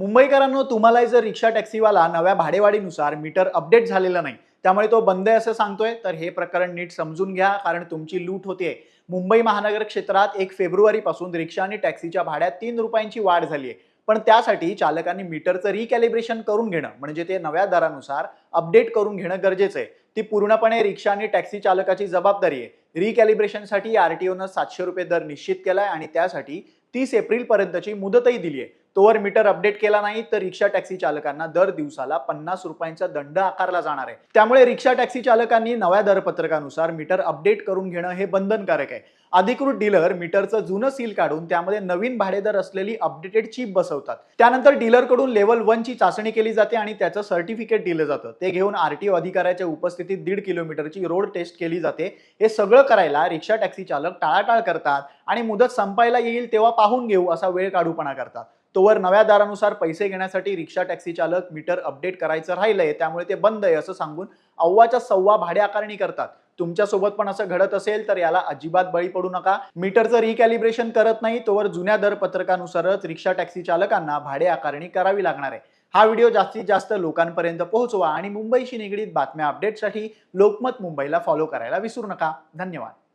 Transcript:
मुंबईकरांनो, तुम्हाला जर रिक्षा टॅक्सीवाला नव्या भाडेवाढीनुसार मीटर अपडेट झालेलं नाही, त्यामुळे तो बंद आहे असं सांगतोय, तर हे प्रकरण नीट समजून घ्या, कारण तुमची लूट होतीये. मुंबई महानगर क्षेत्रात 1 फेब्रुवारीपासून रिक्षा आणि टॅक्सीच्या भाड्यात 3 रुपयांची वाढ झाली आहे. पण त्यासाठी चालकांनी मीटरचं रिकॅलिब्रेशन करून घेणं, म्हणजे ते नव्या दरानुसार अपडेट करून घेणं गरजेचं आहे. ती पूर्णपणे रिक्षा आणि टॅक्सी चालकाची जबाबदारी आहे. रिकॅलिब्रेशनसाठी आरटीओनं 700 रुपये दर निश्चित केलाय आणि त्यासाठी 30 एप्रिल पर्यंतची मुदतही दिली आहे. तोवर मीटर अपडेट केला नाही तर रिक्षा टॅक्सी चालकांना दर दिवसाला 50 रुपयांचा दंड आकारला जाणार आहे. त्यामुळे रिक्षा टॅक्सी चालकांनी नव्या दरपत्रकानुसार मीटर अपडेट करून घेणं हे बंधनकारक आहे. अधिकृत डीलर मीटरचं जुनं सील काढून त्यामध्ये नवीन भाडेदर असलेली अपडेटेड चिप बसवतात. त्यानंतर डीलरकडून लेव्हल 1 ची चाचणी केली जाते आणि त्याचं सर्टिफिकेट दिलं जातं. ते घेऊन आरटीओ अधिकाऱ्याच्या उपस्थितीत 1.5 किलोमीटरची रोड टेस्ट केली जाते. हे सगळं करायला रिक्षा टॅक्सी चालक टाळाटाळ करतात आणि मुदत संपायला येईल तेव्हा पाहून घेऊ असा वेळ काढूपणा करतात. तोवर नव्या दरानुसार पैसे घेण्यासाठी रिक्षा टॅक्सी चालक मीटर अपडेट करायचं राहिलंय, त्यामुळे ते बंद आहे असं सांगून अव्वाच्या सव्वा भाडे आकारणी करतात. तुमच्यासोबत पण असं घडत असेल तर याला अजिबात बळी पडू नका. मीटरचं रिकॅलिब्रेशन करत नाही तोवर जुन्या दरपत्रकानुसारच रिक्षा टॅक्सी चालकांना भाडे आकारणी करावी लागणार आहे. हा व्हिडिओ जास्तीत जास्त लोकांपर्यंत पोहोचवा आणि मुंबईशी निगडीत बातम्या अपडेटसाठी लोकमत मुंबईला फॉलो करायला विसरू नका. धन्यवाद.